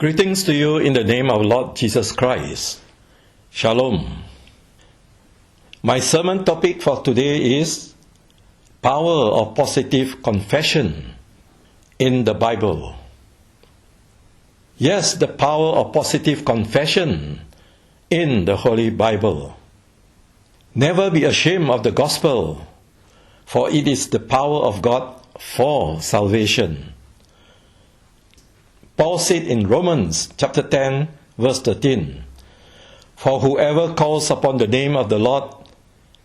Greetings to you in the name of Lord Jesus Christ. Shalom. My sermon topic for today is Power of Positive Confession in the Bible. Yes, the power of positive confession in the Holy Bible. Never be ashamed of the gospel, for it is the power of God for salvation. Paul said in Romans chapter 10, verse 13, "For whoever calls upon the name of the Lord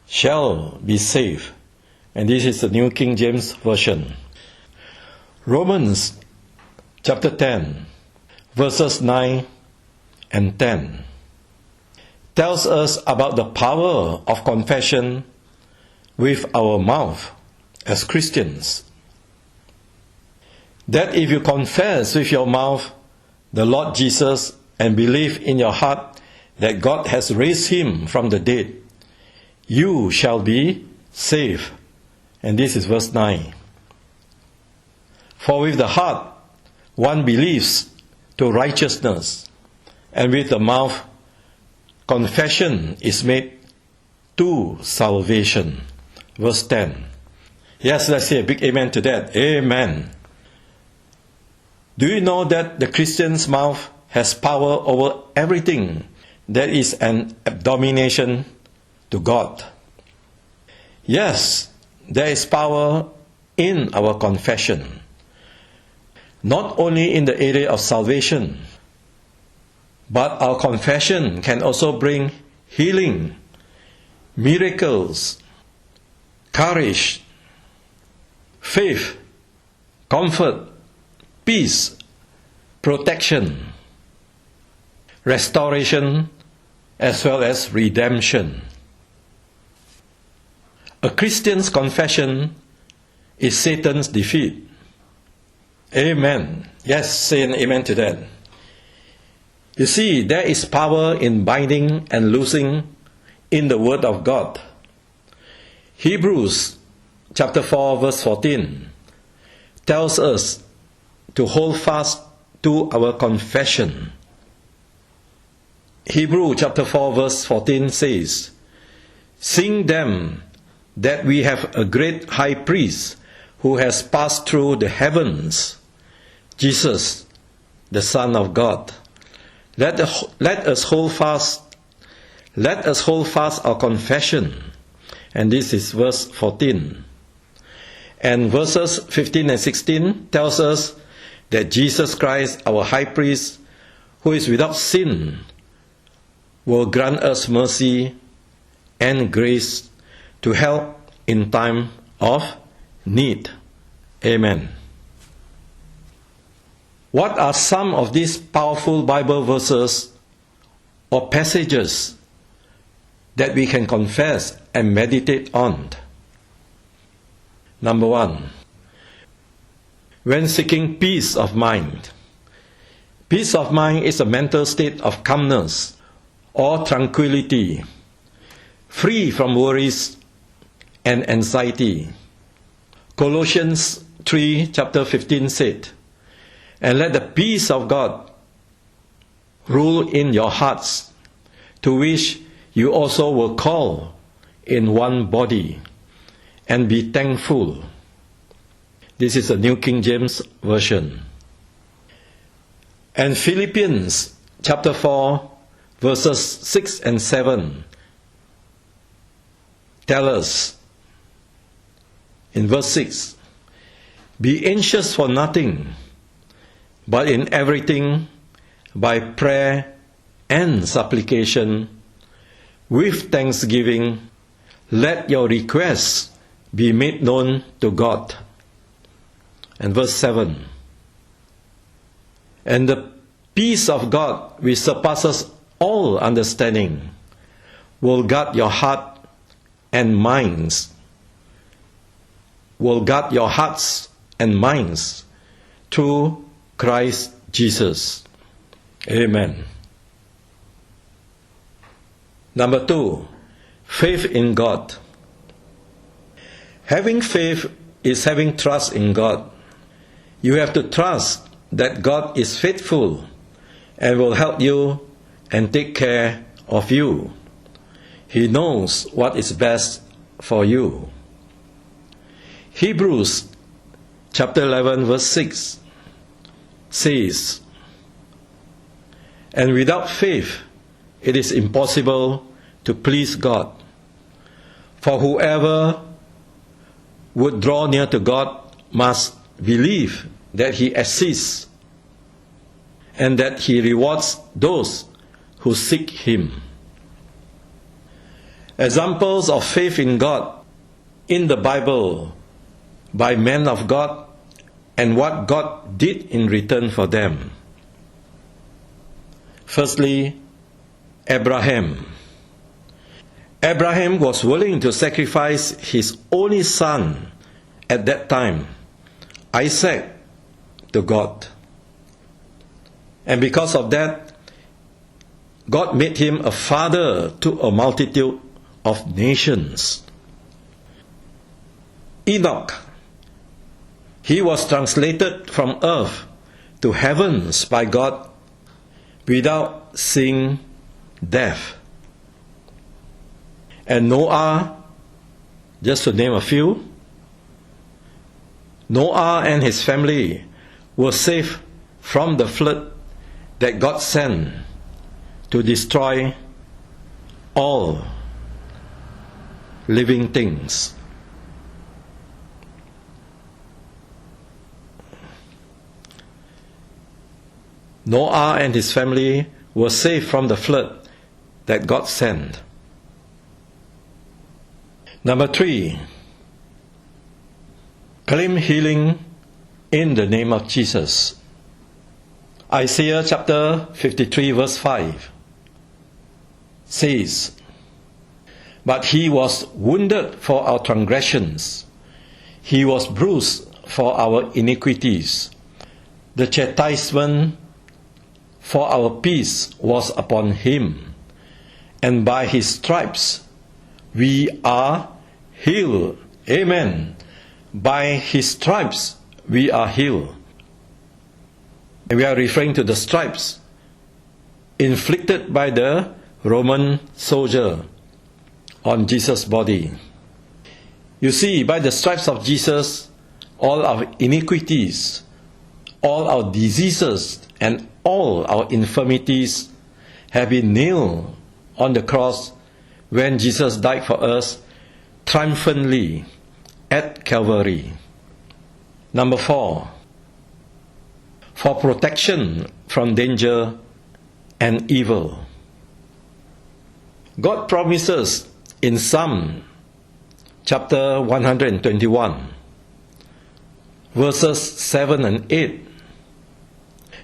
shall be saved." And this is the New King James Version. Romans chapter 10, verses 9 and 10 tells us about the power of confession with our mouth as Christians. That if you confess with your mouth the Lord Jesus and believe in your heart that God has raised him from the dead, you shall be saved. And this is verse 9. For with the heart one believes to righteousness, and with the mouth confession is made to salvation. Verse 10. Yes, let's say a big amen to that. Amen. Do you know that the Christian's mouth has power over everything that is an abomination to God? Yes, there is power in our confession, not only in the area of salvation, but our confession can also bring healing, miracles, courage, faith, comfort, peace, protection, restoration, as well as redemption. A Christian's confession is Satan's defeat. Amen. Yes, say an amen to that. You see, there is power in binding and loosing in the Word of God. Hebrews chapter 4 verse 14 tells us to hold fast to our confession. Hebrews chapter 4 verse 14 says, "Seeing then that we have a great high priest who has passed through the heavens, Jesus, the Son of God, let us hold fast our confession." And this is verse 14. And verses 15 and 16 tells us that Jesus Christ, our high priest, who is without sin, will grant us mercy and grace to help in time of need. Amen. What are some of these powerful Bible verses or passages that we can confess and meditate on? Number 1. When seeking peace of mind. Peace of mind is a mental state of calmness or tranquility, free from worries and anxiety. Colossians 3 chapter 15 said, "And let the peace of God rule in your hearts, to which you also were called in one body, and be thankful." This is the New King James Version. And Philippians chapter 4 verses 6 and 7 tell us in verse 6, "Be anxious for nothing, but in everything by prayer and supplication with thanksgiving let your requests be made known to God." And verse 7, "And the peace of God, which surpasses all understanding, will guard your heart and minds, through Christ Jesus." Amen. Number 2, faith in God. Having faith is having trust in God. You have to trust that God is faithful and will help you and take care of you. He knows what is best for you. Hebrews chapter 11 verse 6 says, "And without faith it is impossible to please God. For whoever would draw near to God must believe that He exists and that He rewards those who seek Him." Examples of faith in God in the Bible by men of God and what God did in return for them. Firstly, Abraham. Abraham was willing to sacrifice his only son at that time, Isaac, to God. And because of that, God made him a father to a multitude of nations. Enoch, he was translated from earth to heavens by God without seeing death. And Noah, just to name a few, Noah and his family were saved from the flood that God sent to destroy all living things. Noah and his family were saved from the flood that God sent. Number 3, claim healing in the name of Jesus. Isaiah chapter 53 verse 5 says, "But He was wounded for our transgressions, He was bruised for our iniquities. The chastisement for our peace was upon Him, and by His stripes we are healed." Amen. By His stripes we are healed. And we are referring to the stripes inflicted by the Roman soldier on Jesus' body. You see, by the stripes of Jesus, all our iniquities, all our diseases, and all our infirmities have been nailed on the cross when Jesus died for us triumphantly at Calvary. Number 4, for protection from danger and evil. God promises in Psalm chapter 121 verses 7 and 8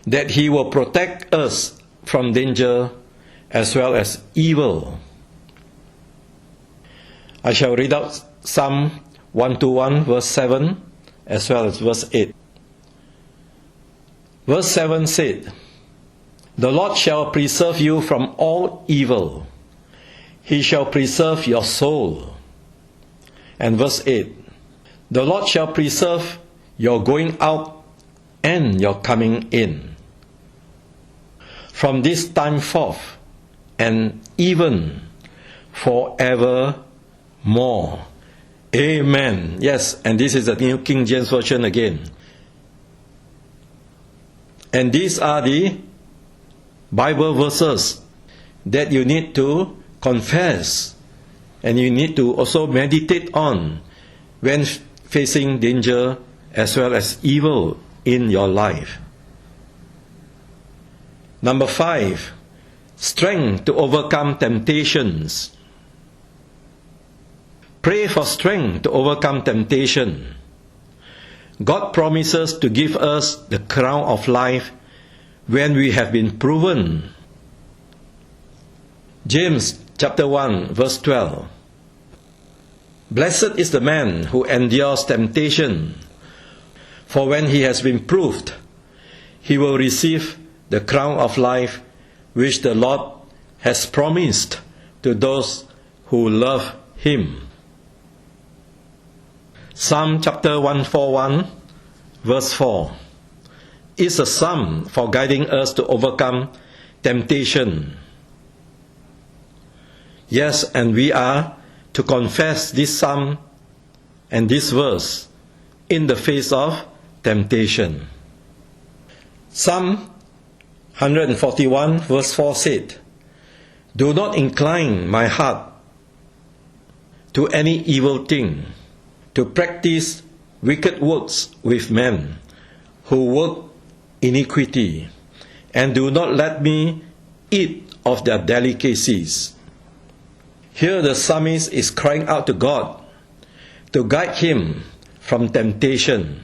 that He will protect us from danger as well as evil. I shall read out Psalm 121 verse 7 as well as verse 8. Verse 7 said, "The Lord shall preserve you from all evil. He shall preserve your soul." And verse 8, "The Lord shall preserve your going out and your coming in from this time forth and even forevermore." Amen. Yes, and this is the New King James Version again. And these are the Bible verses that you need to confess and you need to also meditate on when facing danger as well as evil in your life. Number 5, strength to overcome temptations. Pray for strength to overcome temptation. God promises to give us the crown of life when we have been proven. James chapter 1 verse 12. "Blessed is the man who endures temptation, for when he has been proved, he will receive the crown of life which the Lord has promised to those who love Him." Psalm chapter 141 verse 4. is a sum for guiding us to overcome temptation. Yes, and we are to confess this psalm and this verse in the face of temptation. Psalm 141 verse 4 said, "Do not incline my heart to any evil thing, to practice wicked works with men who work iniquity, and do not let me eat of their delicacies." Here the psalmist is crying out to God to guide him from temptation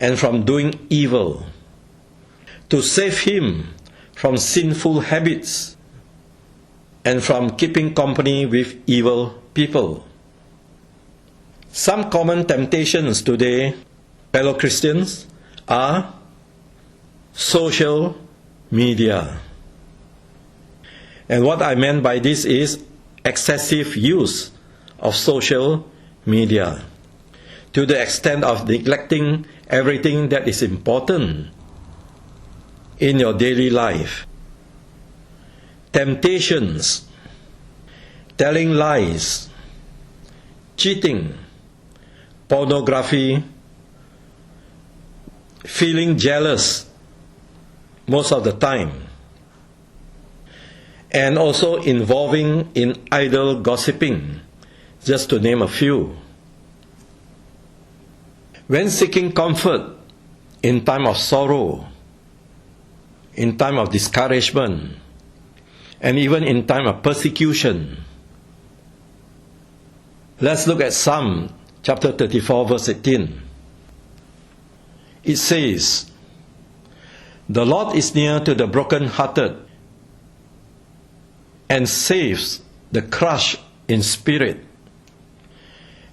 and from doing evil, to save him from sinful habits and from keeping company with evil people. Some common temptations today, fellow Christians, are social media. And what I meant by this is excessive use of social media, to the extent of neglecting everything that is important in your daily life. Temptations, telling lies, cheating, pornography, feeling jealous most of the time, and also involving in idle gossiping, just to name a few. When seeking comfort in time of sorrow, in time of discouragement, and even in time of persecution, let's look at Psalm chapter 34 verse 18. It says, "The Lord is near to the broken-hearted and saves the crushed in spirit."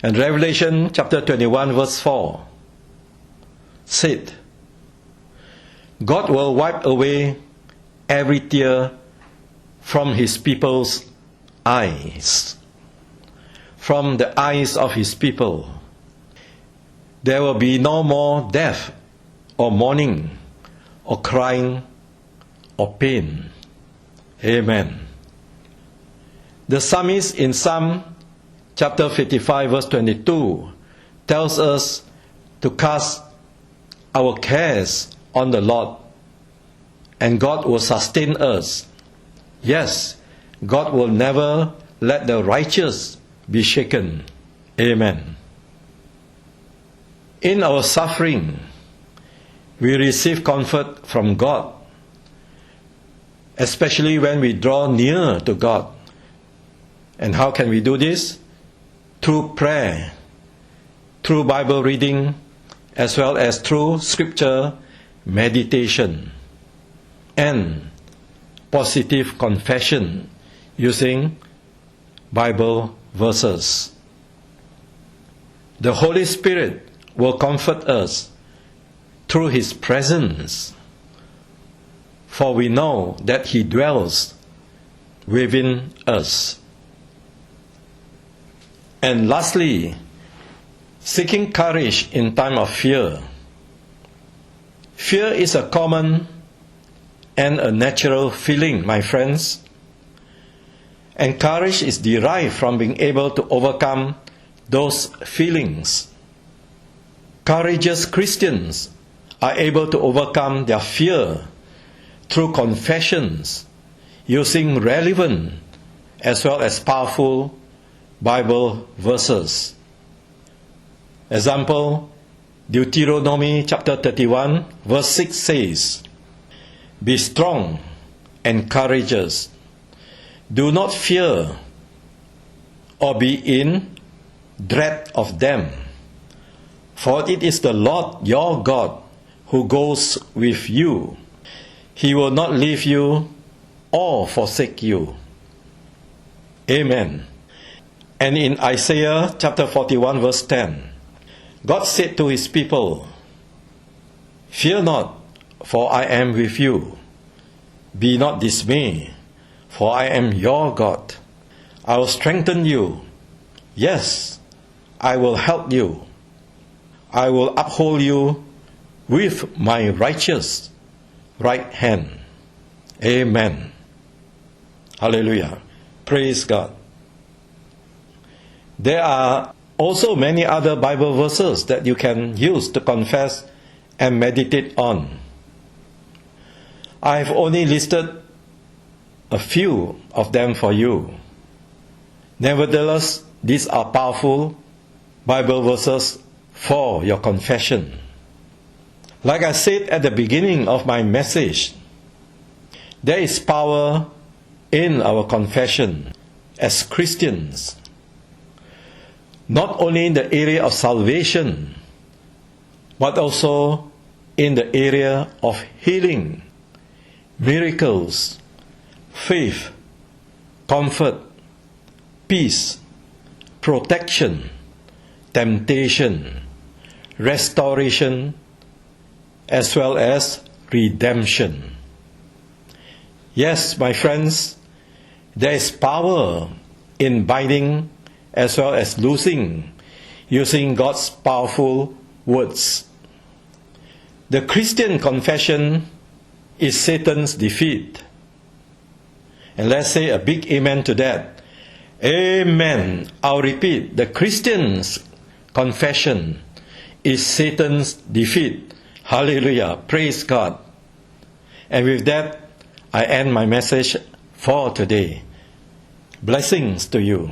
And Revelation chapter 21 verse 4 said, "God will wipe away every tear from his people's eyes." From the eyes of his people. There will be no more death or mourning or crying or pain. Amen. The psalmist in Psalm chapter 55 verse 22 tells us to cast our cares on the Lord, and God will sustain us. Yes, God will never let the righteous be shaken. Amen. In our suffering, we receive comfort from God, especially when we draw near to God. And how can we do this? Through prayer, through Bible reading, as well as through scripture meditation and positive confession using Bible verses. The Holy Spirit will comfort us through his presence, for we know that he dwells within us. And lastly, seeking courage in time of fear. Fear is a common and a natural feeling, my friends. And courage is derived from being able to overcome those feelings. Courageous Christians are able to overcome their fear through confessions, using relevant as well as powerful Bible verses. Example, Deuteronomy chapter 31 verse 6 says, "Be strong and courageous. Do not fear or be in dread of them. For it is the Lord your God who goes with you. He will not leave you or forsake you." Amen. And in Isaiah chapter 41 verse 10, God said to his people, "Fear not, for I am with you. Be not dismayed, for I am your God. I will strengthen you. Yes, I will help you. I will uphold you with my righteous right hand. Amen. Hallelujah. Praise God. There are also many other Bible verses that you can use to confess and meditate on. I have only listed a few of them for you. Nevertheless, these are powerful Bible verses for your confession. Like I said at the beginning of my message, there is power in our confession as Christians, not only in the area of salvation, but also in the area of healing, miracles, faith, comfort, peace, protection, temptation, restoration, as well as redemption. Yes, my friends, there is power in binding as well as loosing, using God's powerful words. The Christian confession is Satan's defeat. And let's say a big amen to that. Amen. I'll repeat. The Christian's confession is Satan's defeat. Hallelujah. Praise God. And with that, I end my message for today. Blessings to you.